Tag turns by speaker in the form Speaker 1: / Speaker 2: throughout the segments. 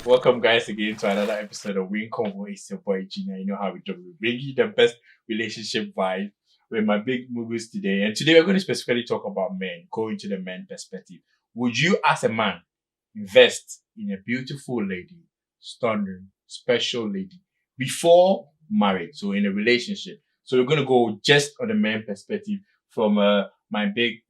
Speaker 1: Welcome, guys, again to another episode of Win Convo. It's your boy Gina. You know how we do. We bring you the best relationship vibe with my big moguls today. And today we're going to specifically talk about men, go into the men perspective. Would you, as a man, invest in a beautiful lady, stunning, special lady before marriage, so in a relationship? So we're going to go just on the men perspective from my big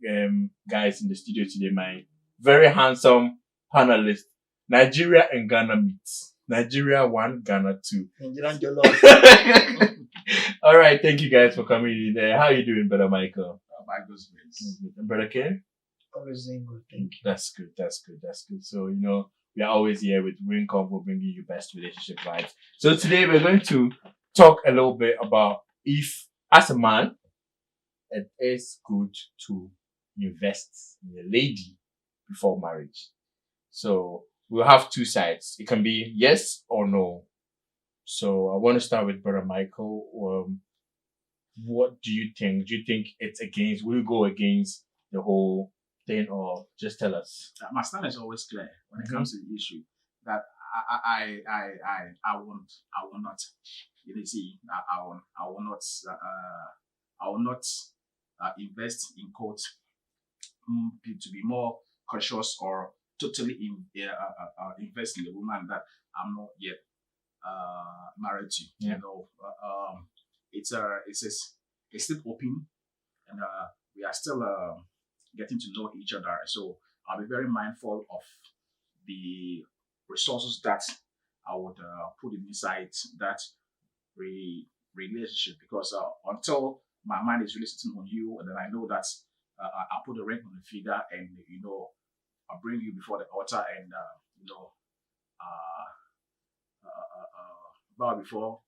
Speaker 1: guys in the studio today, my very handsome panelist. Nigeria and Ghana meets. Nigeria 1, Ghana 2.
Speaker 2: Nigerian jollof.
Speaker 1: All right, thank you guys for coming in there. How are you doing, Brother Michael?
Speaker 2: Michael's mates.
Speaker 1: And Brother Ken?
Speaker 2: Always doing good, thank you.
Speaker 1: That's good. So, we are always here with Win Convo bringing you best relationship vibes. So today we're going to talk a little bit about if, as a man, it is good to invest in a lady before marriage. So we'll have two sides. It can be yes or no. So I want to start with Brother Michael. What do you think? Do you think it's against? Will you go against the whole thing, or just tell us?
Speaker 3: My stand is always clear when it comes to the issue that I will not. You see, I will not invest in quote to be more cautious or totally invest in the woman that I'm not yet married to.
Speaker 1: Yeah.
Speaker 3: It's still open, and we are still getting to know each other. So I'll be very mindful of the resources that I would put inside that relationship, because until my mind is really sitting on you, and then I know that I'll put a ring on the finger, and I'll bring you before the altar, and bow before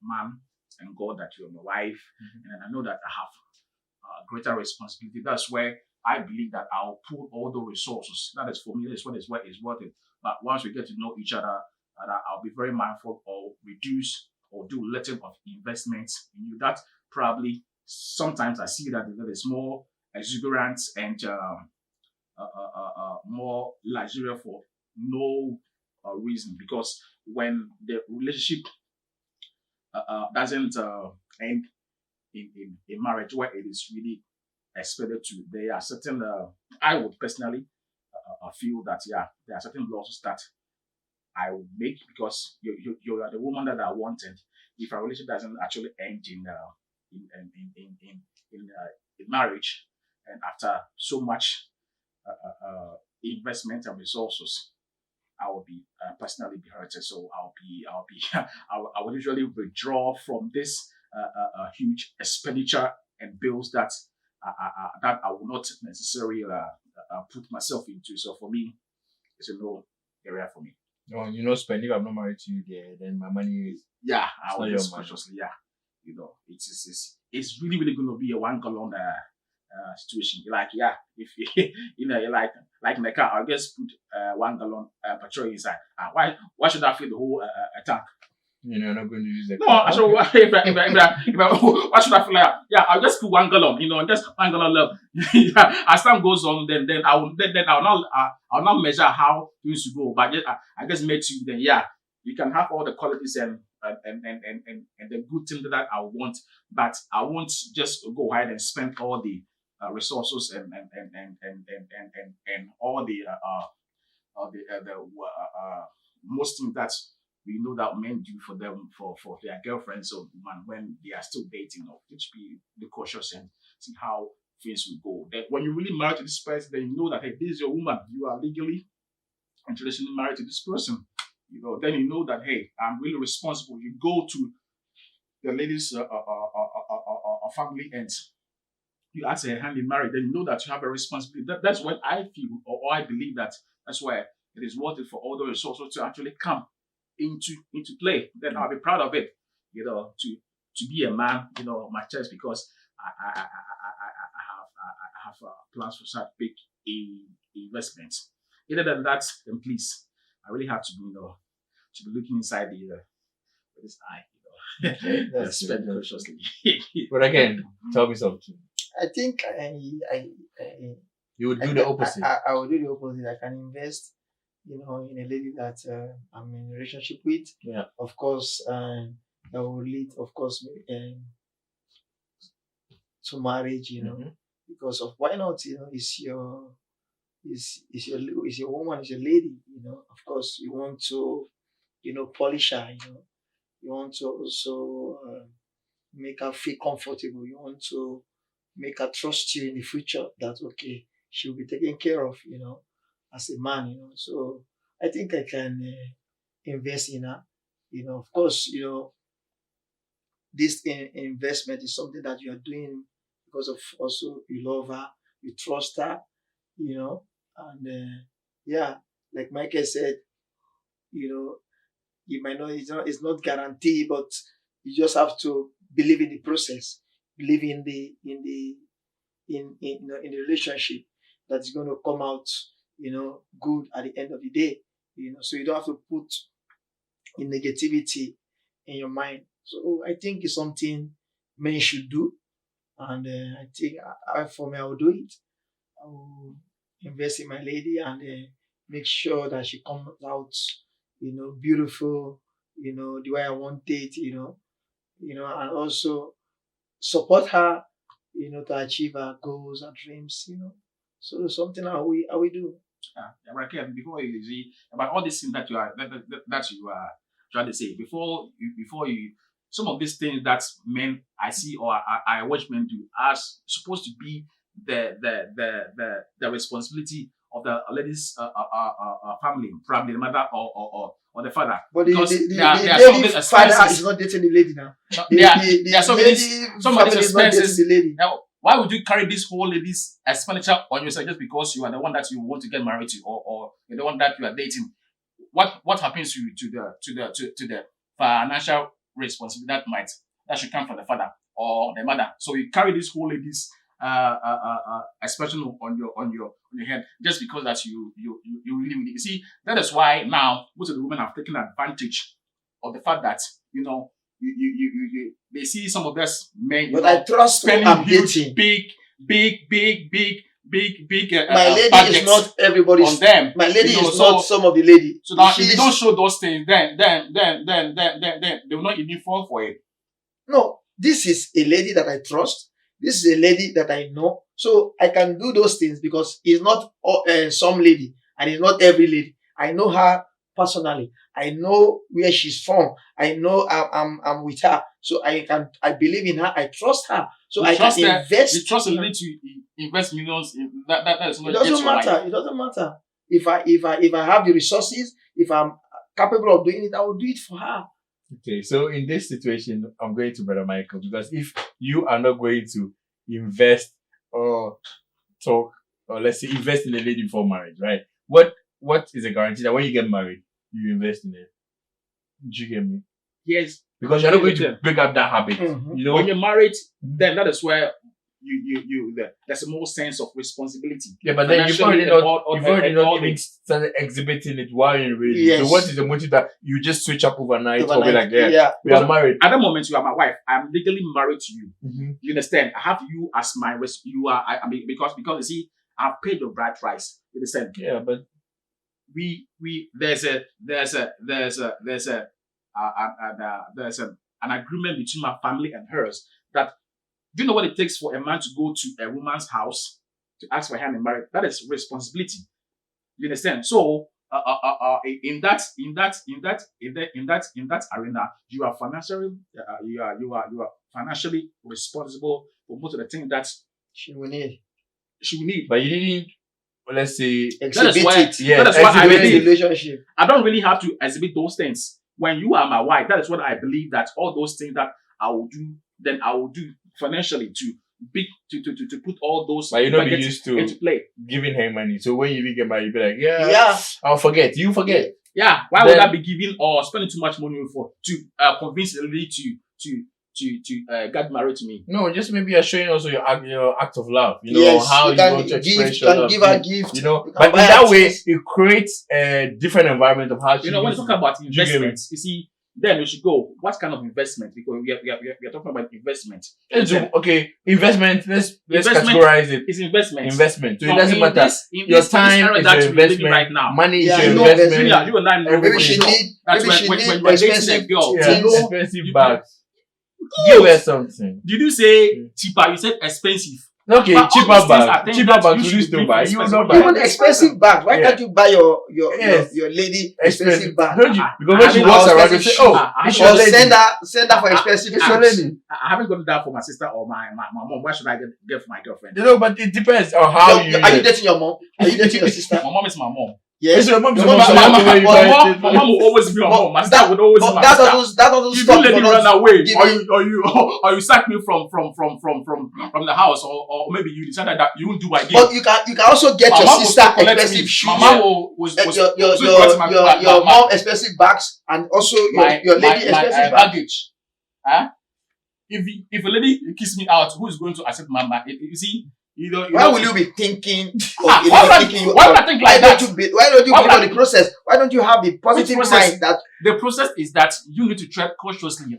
Speaker 3: man and God that you're my wife, and I know that I have greater responsibility. That's where I believe that I'll put all the resources. That is for me. That's what is worth it. But once we get to know each other, I'll be very mindful or reduce or do little of investments in you. That probably sometimes I see that there is more exuberance and more luxury for no reason, because when the relationship doesn't end in marriage where it is really expected to, there are certain I would personally feel that there are certain losses that I will make, because you are the woman that I wanted. If a relationship doesn't actually end in marriage, and after so much investment and resources, I will be personally be hurted. So I will usually withdraw from this huge expenditure and bills that I will not necessarily put myself into. So for me, it's a no area for me.
Speaker 1: No, spend. If I'm not married to you, then my money is.
Speaker 3: Yeah, I
Speaker 1: not
Speaker 3: will
Speaker 1: your
Speaker 3: just
Speaker 1: money.
Speaker 3: consciously. Yeah, it's really going to be a 1 gallon situation. Like, if you're like in the car, I'll just put 1 gallon petrol inside. Why should I fill the whole tank?
Speaker 1: You're not going to use it.
Speaker 3: No, I should. Why should I fill it? Yeah, I'll just put 1 gallon. And just 1 gallon left. As time goes on, then I'll not measure how things go. But I just make sure then you can have all the qualities and the good things that I want, but I won't just go ahead and spend all the resources and all the most things that we know that men do for them for their girlfriends or when they are still dating. Just be cautious and see how things will go. Then when you really married to this person, then you know that, hey, this is your woman. You are legally and traditionally married to this person. Then you know that, hey, I'm really responsible. You go to the lady's family and you ask her hand in marriage, then you know that you have a responsibility. That's what I feel, or I believe that that's where it is worth it for all the resources to actually come into play. Then I'll be proud of it, to be a man, my church, because I have plans for such big investments. Other than that, then please, I really have to be looking inside with this eye,
Speaker 1: That's
Speaker 3: spend
Speaker 1: good.
Speaker 3: cautiously.
Speaker 1: But again, tell me something.
Speaker 2: I think
Speaker 1: You would do the opposite.
Speaker 2: I will do the opposite. I can invest in a lady that I'm in a relationship with.
Speaker 1: Yeah.
Speaker 2: Of course, that will lead, of course, to marriage. Because of why not? It's your is your woman, is your lady. Of course, you want to polish her. You want to also make her feel comfortable. You want to make her trust you in the future that okay, she'll be taken care of. As a man. So I think I can invest in her. Of course, this investment is something that you are doing because of also you love her, you trust her, and yeah, like Michael said, you might not, it's not guaranteed, but you just have to believe in the process, believe in the relationship that's going to come out, good at the end of the day, so you don't have to put in negativity in your mind. So I think it's something men should do, and I think for me, I will do it. I will invest in my lady and make sure that she comes out, beautiful, the way I want it, and also support her, to achieve her goals and dreams, So something how we do.
Speaker 3: Raquel, before you see about all these things that you are that you are trying to say, before you some of these things that men I see or I watch men do are supposed to be the responsibility of the lady's family, probably the mother or the father.
Speaker 2: But
Speaker 3: Because
Speaker 2: the
Speaker 3: there are some of
Speaker 2: lady
Speaker 3: these
Speaker 2: father
Speaker 3: expenses.
Speaker 2: is not dating the lady now.
Speaker 3: There are some of these
Speaker 2: lady
Speaker 3: some of these
Speaker 2: family is not dating
Speaker 3: expenses.
Speaker 2: the lady.
Speaker 3: Now, why would you carry this whole lady's expenditure on yourself just because you are the one that you want to get married to, or you're the one that you are dating? What happens to the financial responsibility that should come from the father or the mother? So you carry this whole lady's expression on your head just because that you really you see, that is why now most of the women have taken advantage of the fact that they see some of these men
Speaker 2: But I trust who
Speaker 3: spending
Speaker 2: I'm
Speaker 3: huge
Speaker 2: dating.
Speaker 3: big
Speaker 2: My lady is
Speaker 3: budgets
Speaker 2: not everybody's.
Speaker 3: on them.
Speaker 2: My lady
Speaker 3: You know,
Speaker 2: is not some of the lady.
Speaker 3: So that if
Speaker 2: She's-
Speaker 3: you don't show those things, then they will not even fall for it.
Speaker 2: No, this is a lady that I trust. This is a lady that I know. So I can do those things because it's not some lady and it's not every lady. I know her personally. I know where she's from. I know I'm with her. So I believe in her. I trust her. So
Speaker 3: You
Speaker 2: I
Speaker 3: trust
Speaker 2: can
Speaker 3: her.
Speaker 2: invest.
Speaker 3: You trust a
Speaker 2: in her.
Speaker 3: lady to invest millions in that is
Speaker 2: It
Speaker 3: not
Speaker 2: doesn't matter. It doesn't matter. If I have the resources, if I'm capable of doing it, I will do it for her.
Speaker 1: Okay, so in this situation, I'm going to Brother Michael, because if you are not going to invest or talk, or let's say invest in a lady before marriage, right? What is a guarantee that when you get married, you invest in it? Do you get me?
Speaker 3: Yes.
Speaker 1: Because you're not going to break up that habit.
Speaker 2: Mhm.
Speaker 1: You know,
Speaker 3: When you're married, then that is where there's a more sense of responsibility.
Speaker 1: yeah, but then you've already
Speaker 3: Financially
Speaker 1: not,
Speaker 3: and
Speaker 1: you've already
Speaker 3: and
Speaker 1: not
Speaker 3: all
Speaker 1: even
Speaker 3: it.
Speaker 1: started exhibiting it while you're in a relationship.
Speaker 2: Yes.
Speaker 1: So what is the motive that you just switch up overnight or be
Speaker 2: Overnight,
Speaker 1: like, yeah,
Speaker 2: yeah.
Speaker 1: we are married?
Speaker 3: At that moment, you are my wife. I am legally married to you.
Speaker 1: Mm-hmm.
Speaker 3: You understand? I have you as my you are. I mean, because you see, I've paid your bride price. You understand?
Speaker 1: Yeah, but
Speaker 3: there's an agreement between my family and hers that, do you know what it takes for a man to go to a woman's house to ask for her hand in marriage? That is responsibility. You understand? So in that arena, you are financially you are financially responsible for most of the things that
Speaker 2: She will need.
Speaker 3: she will need.
Speaker 1: but you didn't, let's say,
Speaker 2: Exhibit
Speaker 3: why-
Speaker 2: it.
Speaker 1: yeah,
Speaker 3: that is why I
Speaker 1: exhibit
Speaker 3: believe
Speaker 1: it.
Speaker 2: relationship.
Speaker 3: I don't really have to exhibit those things. When you are my wife, that is what I believe, that all those things that I will do, then I will do financially to put all those
Speaker 1: But you know, be
Speaker 3: budgets
Speaker 1: used to
Speaker 3: into play.
Speaker 1: giving her money. So when you even get married, you be like, yeah,
Speaker 2: Yeah.
Speaker 1: I'll forget. You forget.
Speaker 3: Yeah, why would
Speaker 1: Then-
Speaker 3: I be giving or spending too much money to convince a lady to get married to me?
Speaker 1: No, just maybe you're showing also your act of love. You know,
Speaker 2: Yes,
Speaker 1: how
Speaker 2: you
Speaker 1: you
Speaker 2: can
Speaker 1: want to
Speaker 2: give,
Speaker 1: express your love.
Speaker 2: give her gift.
Speaker 1: You know,
Speaker 2: You can
Speaker 1: but in
Speaker 2: buy
Speaker 1: that
Speaker 2: her
Speaker 1: way,
Speaker 2: things.
Speaker 1: it creates a different environment of how she
Speaker 3: You know, when you
Speaker 1: uses
Speaker 3: talk about
Speaker 1: it. Do you get me?
Speaker 3: investments, you see, then you should go. What kind of investment? Because we are talking about investment.
Speaker 1: Okay, investment. Let's
Speaker 3: Investment
Speaker 1: categorize it.
Speaker 3: It's investment.
Speaker 1: Investment. So it
Speaker 3: So
Speaker 1: doesn't
Speaker 3: in
Speaker 1: matter.
Speaker 3: this
Speaker 1: Your time
Speaker 3: era
Speaker 1: is
Speaker 3: that
Speaker 1: your
Speaker 3: we're living
Speaker 1: investment.
Speaker 3: right now.
Speaker 1: Money is
Speaker 2: Yeah,
Speaker 1: your
Speaker 2: you know,
Speaker 1: investment.
Speaker 3: You and I know.
Speaker 2: Maybe she
Speaker 1: Everything.
Speaker 2: need
Speaker 3: That's
Speaker 2: maybe she
Speaker 3: when
Speaker 2: need
Speaker 3: you're dating a
Speaker 2: expensive
Speaker 3: girl.
Speaker 1: Yeah,
Speaker 3: You know,
Speaker 1: expensive
Speaker 3: you-
Speaker 1: bags. Give her something.
Speaker 3: Did you say cheaper? You said expensive.
Speaker 1: Okay,
Speaker 3: But all
Speaker 1: cheaper
Speaker 3: these things are
Speaker 1: bags.
Speaker 3: things
Speaker 1: Cheaper
Speaker 3: that
Speaker 1: bags.
Speaker 3: you
Speaker 1: You
Speaker 3: should
Speaker 1: used to
Speaker 3: give
Speaker 1: buy.
Speaker 3: to
Speaker 1: You will
Speaker 3: expensive
Speaker 1: not
Speaker 3: bags.
Speaker 1: buy.
Speaker 2: even expensive bags. Why
Speaker 1: Yeah.
Speaker 2: can't you buy
Speaker 1: Yes.
Speaker 2: your lady expensive bag?
Speaker 1: Don't you?
Speaker 3: Ah,
Speaker 1: Because when
Speaker 3: I
Speaker 1: she
Speaker 3: mean,
Speaker 1: walks
Speaker 2: or
Speaker 1: around, you
Speaker 2: expensive
Speaker 1: say, "Oh,
Speaker 3: shoes.
Speaker 1: it's
Speaker 3: Or
Speaker 1: your
Speaker 2: Or
Speaker 1: lady."
Speaker 2: send her for expensive
Speaker 1: It's your
Speaker 2: shoes.
Speaker 1: lady.
Speaker 3: I haven't gotten that for my sister or my mom. Why should I get for my girlfriend?
Speaker 1: You know, but it depends on how you.
Speaker 2: Are you dating your mom? Are you dating your sister?
Speaker 3: My mom is my mom.
Speaker 1: It's
Speaker 2: Yes.
Speaker 1: your mom.
Speaker 2: Your
Speaker 1: Your
Speaker 2: mom-
Speaker 1: mom.
Speaker 2: my-
Speaker 1: Your
Speaker 2: my-
Speaker 1: mom.
Speaker 3: My mom will always be my mom. My sister
Speaker 2: That-
Speaker 3: would always be
Speaker 2: But
Speaker 3: my
Speaker 2: that
Speaker 3: sister.
Speaker 2: doesn't
Speaker 3: If you
Speaker 2: stop
Speaker 3: let
Speaker 2: for
Speaker 3: me
Speaker 2: us
Speaker 3: run away,
Speaker 2: giving-
Speaker 3: or you sack me from the house, or maybe you decided that you won't do again.
Speaker 2: But you can also get
Speaker 3: My
Speaker 2: your
Speaker 3: mom will
Speaker 2: sister
Speaker 3: still collect
Speaker 2: expensive
Speaker 3: me.
Speaker 2: shoes.
Speaker 3: My mom was
Speaker 2: Your mom expensive bags and also your lady expensive bags.
Speaker 3: baggage. Huh? If a lady kiss me out, who is going to accept my bag? You see,
Speaker 2: Why will you be thinking of
Speaker 3: Why
Speaker 2: kicking you
Speaker 3: would
Speaker 2: out?
Speaker 3: I think like that?
Speaker 2: Why don't you
Speaker 3: Why
Speaker 2: believe
Speaker 3: would
Speaker 2: on the process? Why don't you have the positive
Speaker 3: process?
Speaker 2: mind that
Speaker 3: The process is that you need to tread cautiously.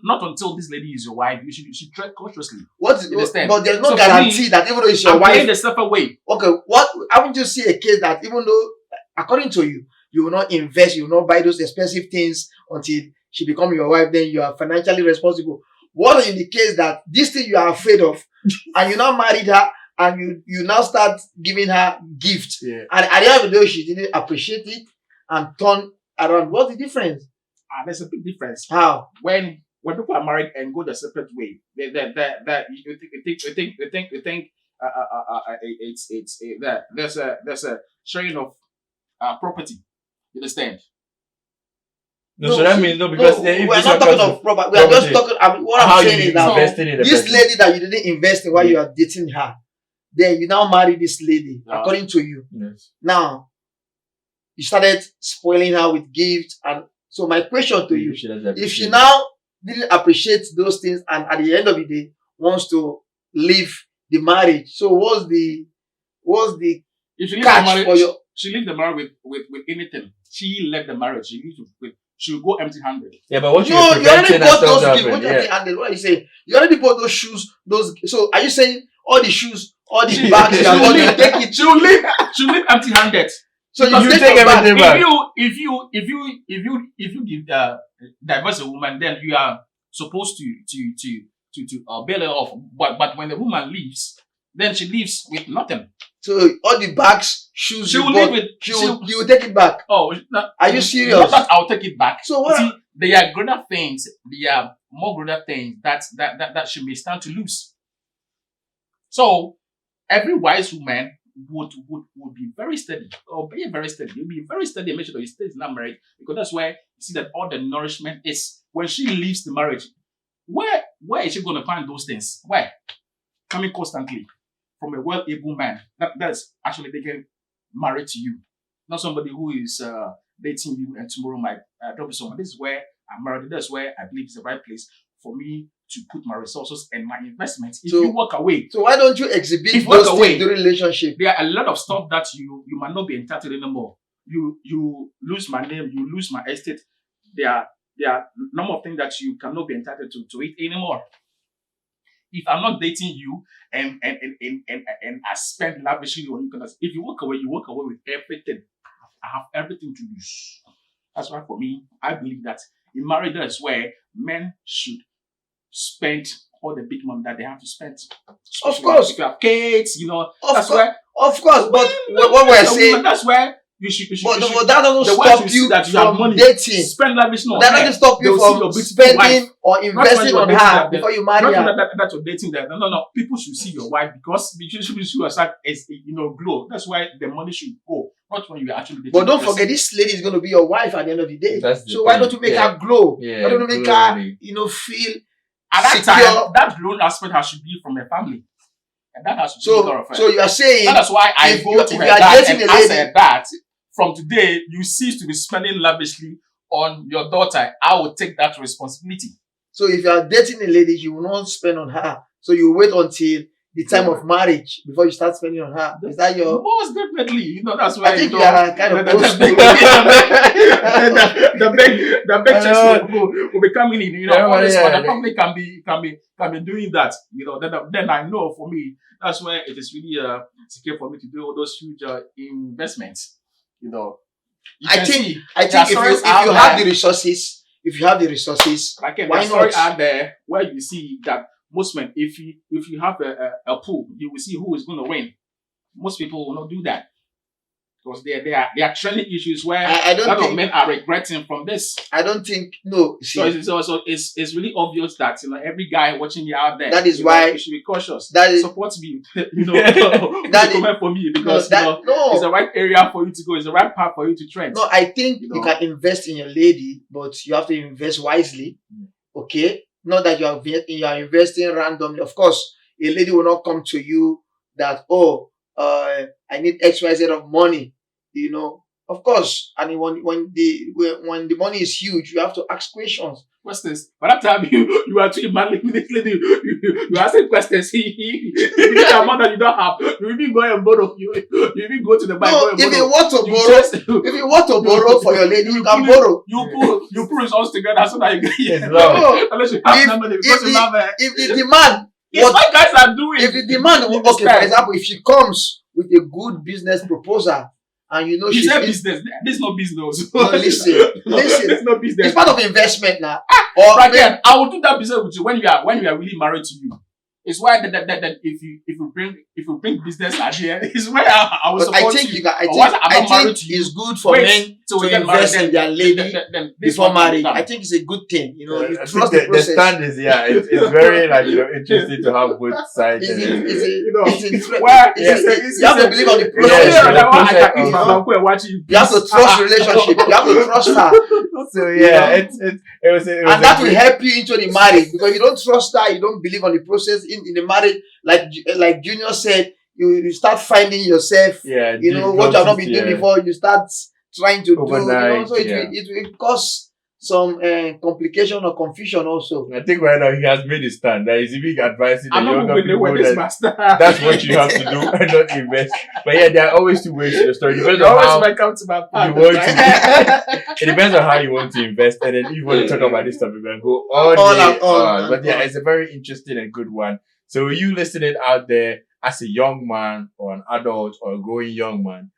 Speaker 3: Not until this lady is your wife. You should tread cautiously.
Speaker 2: what?
Speaker 3: You understand?
Speaker 2: But there's no
Speaker 3: So for
Speaker 2: guarantee
Speaker 3: me,
Speaker 2: that even though it's your
Speaker 3: I'm playing
Speaker 2: wife,
Speaker 3: the safer way.
Speaker 2: okay, what haven't you seen a case that even though according to you, you will not invest, you will not buy those expensive things until she become your wife, then you are financially responsible. What in the case that this thing you are afraid of and you now married her and you now start giving her gifts
Speaker 1: Yeah.
Speaker 2: and at the end of the day she didn't appreciate it and turn around? What's the difference?
Speaker 3: There's a big difference
Speaker 2: How?
Speaker 3: when people are married and go their separate way. You think there's a sharing of property. You understand?
Speaker 1: No, so that means no, because
Speaker 2: no,
Speaker 1: if
Speaker 2: we're
Speaker 1: this
Speaker 2: not
Speaker 1: one
Speaker 2: talking
Speaker 1: comes
Speaker 2: of property. We are just talking. What
Speaker 1: how
Speaker 2: I'm saying
Speaker 1: you
Speaker 2: is that
Speaker 1: invested in the
Speaker 2: this
Speaker 1: person.
Speaker 2: lady that you didn't invest in while you are dating her, then you now marry this lady,
Speaker 3: Yeah.
Speaker 2: according to you.
Speaker 1: Yes.
Speaker 2: Now, you started spoiling her with gifts. And so my question to you, if she now didn't appreciate those things and at the end of the day wants to leave the marriage, so what's the
Speaker 3: If she leaves the
Speaker 2: catch
Speaker 3: marriage,
Speaker 2: for your?
Speaker 3: she leaves the marriage with anything. She left the marriage. She leaves with. She will go empty-handed.
Speaker 1: Yeah, but what
Speaker 2: No,
Speaker 1: you're
Speaker 2: you already
Speaker 1: preventing
Speaker 2: bought
Speaker 1: herself
Speaker 2: those
Speaker 1: to
Speaker 2: gifts.
Speaker 1: happen,
Speaker 2: What are
Speaker 1: yeah.
Speaker 2: the handle? What are you saying? You already bought those shoes. So are you saying all the shoes, all the
Speaker 3: She-
Speaker 2: bags
Speaker 3: she
Speaker 2: you are
Speaker 3: will
Speaker 2: going to
Speaker 3: leave.
Speaker 2: take it?
Speaker 3: She will leave. She will leave empty-handed.
Speaker 2: So
Speaker 1: You
Speaker 2: you
Speaker 1: take
Speaker 2: take your bag.
Speaker 1: everything back.
Speaker 3: If you divorce a woman, then you are supposed to bail her off. But when the woman leaves, then she leaves with nothing.
Speaker 2: So all the bags, shoes
Speaker 3: She
Speaker 2: you
Speaker 3: will
Speaker 2: bought,
Speaker 3: leave with.
Speaker 2: you will take it back. Are you serious?
Speaker 3: Not that I'll take it back.
Speaker 2: So what?
Speaker 3: See, there are greater things. There are more greater things that she may stand to lose. So every wise woman would be very steady, or be very steady. You'll be very steady and make sure that you stay in that marriage, because that's where you see that all the nourishment is. When she leaves the marriage, where is she going to find those things? Where? Coming constantly from a well-able man that's actually getting married to you, not somebody who is dating you and tomorrow might drop someone. This is where I'm married. That's where I believe is the right place for me to put my resources and my investments. If
Speaker 2: So-
Speaker 3: you walk away,
Speaker 2: So why don't you exhibit
Speaker 3: If
Speaker 2: those
Speaker 3: walk away.
Speaker 2: things during relationship?
Speaker 3: there are a lot of stuff that you might not be entitled anymore. You lose my name, you lose my estate. There are a number of things that you cannot be entitled to it anymore. If I'm not dating you and I spend lavishly on you, if you walk away with everything. I have everything to lose. That's why for me, I believe that in marriage that's where men should spend all the big money that they have to spend. Especially
Speaker 2: course.
Speaker 3: if you have kids, that's
Speaker 2: course.
Speaker 3: where
Speaker 2: Of course, but what we're saying,
Speaker 3: that's where you should.
Speaker 2: but that doesn't
Speaker 3: the wife
Speaker 2: stop
Speaker 3: will see
Speaker 2: you
Speaker 3: that you have
Speaker 2: from
Speaker 3: money.
Speaker 2: dating.
Speaker 3: Spend lavishly on
Speaker 2: That
Speaker 3: her.
Speaker 2: doesn't stop
Speaker 3: They
Speaker 2: you
Speaker 3: will see your
Speaker 2: from
Speaker 3: beautiful
Speaker 2: spending
Speaker 3: wife.
Speaker 2: or investing
Speaker 3: you're
Speaker 2: on
Speaker 3: dating
Speaker 2: her
Speaker 3: that-
Speaker 2: before you marry
Speaker 3: Not
Speaker 2: her.
Speaker 3: that you're dating them. No. People should see your wife because you should see yourself as glow. That's why the money should go. Not when you are actually dating.
Speaker 2: But don't
Speaker 3: the
Speaker 2: forget,
Speaker 3: person.
Speaker 2: this lady is going to be your wife at the end of the day.
Speaker 1: That's the
Speaker 2: So why
Speaker 1: thing.
Speaker 2: don't you make
Speaker 1: Yeah.
Speaker 2: her glow?
Speaker 1: Yeah,
Speaker 2: Why don't you make
Speaker 1: glory.
Speaker 2: her, feel
Speaker 3: At that
Speaker 2: secure?
Speaker 3: time, that loan aspect has to be from her family. And that has to be care of her.
Speaker 2: So you are saying
Speaker 3: That is why I
Speaker 2: if
Speaker 3: go
Speaker 2: you-
Speaker 3: to
Speaker 2: if
Speaker 3: her
Speaker 2: you are
Speaker 3: dad
Speaker 2: dating
Speaker 3: and
Speaker 2: a
Speaker 3: ask
Speaker 2: lady-
Speaker 3: her that from today, you cease to be spending lavishly on your daughter. I will take that responsibility.
Speaker 2: so if you are dating a lady, you will not spend on her. So you wait until the time of marriage before you start spending on her. Is that your?
Speaker 3: Most definitely, that's why
Speaker 2: I think you are kind of old school.
Speaker 3: the big chicks will be coming in. All this
Speaker 1: Yeah,
Speaker 3: the family can be doing that. Then I know for me that's where it is really secure for me to do all those huge investments.
Speaker 2: I think if you have the resources,
Speaker 3: like
Speaker 2: why
Speaker 3: a story
Speaker 2: not?
Speaker 3: out there where you see that most men, if you have a pool, you will see who is going to win. Most people will not do that because there are trending issues where
Speaker 2: I
Speaker 3: a
Speaker 2: don't
Speaker 3: lot of
Speaker 2: think.
Speaker 3: men are regretting from this.
Speaker 2: I don't think. No.
Speaker 3: So
Speaker 2: See,
Speaker 3: it's really obvious that every guy watching you out there.
Speaker 2: That is why
Speaker 3: you should be cautious.
Speaker 2: that is
Speaker 3: Support me.
Speaker 2: that is
Speaker 3: comment for me
Speaker 2: no.
Speaker 3: because
Speaker 2: That no.
Speaker 3: it's the right area for you to go. It's the right path for you to tread.
Speaker 2: No, I think
Speaker 3: You
Speaker 2: you
Speaker 3: know.
Speaker 2: can invest in your lady, but you have to invest wisely. Okay? Not that you are investing randomly. Of course, a lady will not come to you that, I need XYZ of money. Of course. And when the money is huge, you have to ask questions.
Speaker 3: Questions. By that time you are too manly with this lady. You asking questions. You get the amount that you don't have. You even go and borrow. You even go to the bank.
Speaker 2: No,
Speaker 3: go and
Speaker 2: if you
Speaker 3: borrow.
Speaker 2: want to
Speaker 3: You
Speaker 2: borrow,
Speaker 3: just-
Speaker 2: if you want to borrow for your lady, you can borrow.
Speaker 3: You put results together so that you get
Speaker 1: It's
Speaker 3: it.
Speaker 1: love.
Speaker 2: No,
Speaker 3: Unless you have
Speaker 2: If-
Speaker 3: that money because
Speaker 2: if
Speaker 3: you have
Speaker 2: if the demand,
Speaker 3: it's what guys are doing.
Speaker 2: if the demand,
Speaker 3: You
Speaker 2: okay, for
Speaker 3: understand?
Speaker 2: example, if she comes with a good business proposal and
Speaker 3: You
Speaker 2: she's
Speaker 3: said business. This is not business.
Speaker 2: No, listen.
Speaker 3: It's not business.
Speaker 2: it's part of investment now. Or
Speaker 3: But again, I will do that business with you when we are really married to you. It's why that if you bring business idea, it's why I will
Speaker 2: but
Speaker 3: support
Speaker 2: I think
Speaker 3: you.
Speaker 2: you can. I
Speaker 3: But
Speaker 2: think
Speaker 3: once I'm
Speaker 2: I
Speaker 3: not married
Speaker 2: think
Speaker 3: to you,
Speaker 2: it's good for
Speaker 3: wait
Speaker 2: men
Speaker 3: till we
Speaker 2: to
Speaker 3: get married,
Speaker 2: invest in their lady
Speaker 3: then
Speaker 2: before
Speaker 3: this one will
Speaker 2: marriage.
Speaker 3: come.
Speaker 2: I think it's a good thing. You
Speaker 1: I
Speaker 2: trust
Speaker 1: think
Speaker 2: the process.
Speaker 1: stand is it's very interesting to have both sides.
Speaker 2: It's
Speaker 1: and-
Speaker 3: Where
Speaker 2: you have to believe on the
Speaker 3: You
Speaker 2: process.
Speaker 1: Yes,
Speaker 3: know,
Speaker 1: the
Speaker 3: that one I
Speaker 1: process
Speaker 3: can use
Speaker 1: also.
Speaker 3: my mouth when watching.
Speaker 2: You have to trust relationship. You have to trust her,
Speaker 1: So yeah, it was
Speaker 2: and that will help you into the marriage because if you don't trust her, you don't believe on the process in the marriage. Like Junior said, you start finding yourself.
Speaker 1: Yeah,
Speaker 2: What you have not been doing before, you start trying to
Speaker 1: Overnight,
Speaker 2: do. So it will cause some complication or confusion also.
Speaker 1: I think right now he has made his stand. That he's even advising the
Speaker 3: I'm not
Speaker 1: younger
Speaker 3: moving
Speaker 1: people
Speaker 3: away this
Speaker 1: that
Speaker 3: master.
Speaker 1: that's what you have to do and not invest. But yeah, there are always two ways to the story. Depends
Speaker 3: You
Speaker 1: on
Speaker 3: always
Speaker 1: how
Speaker 3: might come to my
Speaker 1: you
Speaker 3: part.
Speaker 1: want to. It depends on how you want to invest, and then if you want to talk about this topic, we can go all
Speaker 2: All
Speaker 1: day.
Speaker 2: and all,
Speaker 1: But
Speaker 2: and
Speaker 1: yeah,
Speaker 2: all.
Speaker 1: it's a very interesting and good one. So you listening out there as a young man or an adult or a growing young man,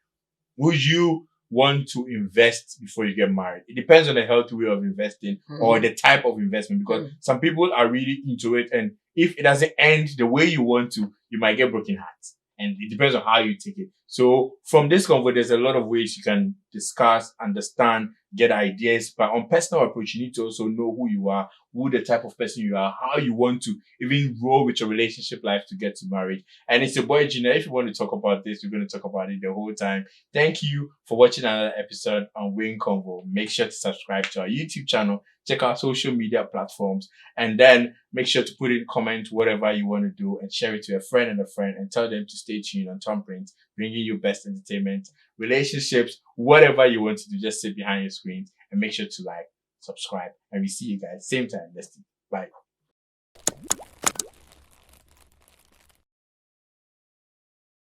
Speaker 1: would you want to invest before you get married? It depends on the healthy way of investing or the type of investment because some people are really into it, and if it doesn't end the way you want to, you might get broken hearts. And it depends on how you take it. So from this convo, there's a lot of ways you can discuss, understand, get ideas. But on personal approach, you need to also know who you are, who the type of person you are, how you want to even grow with your relationship life to get to marriage. And it's your boy Gina. If you want to talk about this, we're going to talk about it the whole time. Thank you for watching another episode on Wing Convo. Make sure to subscribe to our YouTube channel. Check our social media platforms, and then make sure to put in comment whatever you want to do and share it to a friend and tell them to stay tuned on Thumbprint, bringing you best entertainment, relationships, whatever you want to do. Just sit behind your screen and make sure to like, subscribe, and we see you guys same time next week. Bye.